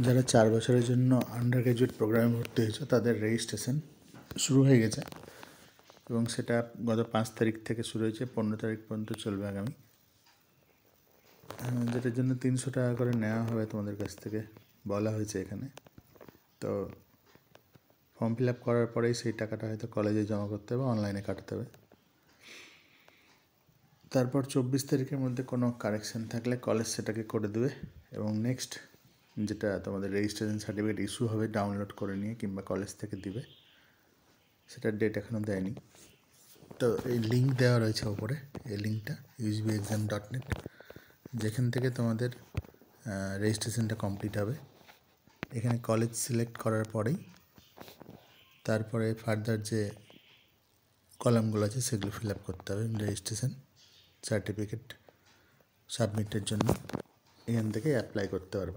যারা 4 বছরের জন্য আন্ডার গ্র্যাজুয়েট প্রোগ্রামে ভর্তি হয়েছে তাদের রেজিস্ট্রেশন শুরু হয়ে গেছে এবং সেটা গত 5 তারিখ থেকে শুরু হয়েছে, 15 তারিখ পর্যন্ত চলবে আগামী। যেটার জন্য 300 টাকা করে নেওয়া হবে তোমাদের কাছ থেকে বলা হয়েছে এখানে। তো ফর্ম ফিল আপ করার পরেই সেই টাকাটা হয়তো কলেজে জমা করতে হবে, অনলাইনে কাটাতে হবে। তারপর 24 তারিখের মধ্যে কোনো কারেকশান থাকলে কলেজ সেটাকে করে দেবে এবং নেক্সট যেটা তোমাদের রেজিস্ট্রেশন সার্টিফিকেট ইস্যু হবে ডাউনলোড করে নিয়ে কিংবা কলেজ থেকে দিবে, সেটার ডেট এখনও দেয়নি। তো এই লিঙ্ক দেওয়া রয়েছে ওপরে, এই লিঙ্কটা usbexam.net, যেখান থেকে তোমাদের রেজিস্ট্রেশনটা কমপ্লিট হবে। এখানে কলেজ সিলেক্ট করার পরেই তারপরে ফার্দার যে কলামগুলো আছে সেগুলো ফিল আপ করতে হবে। রেজিস্ট্রেশন সার্টিফিকেট সাবমিটের জন্য এখান থেকে অ্যাপ্লাই করতে পারবে।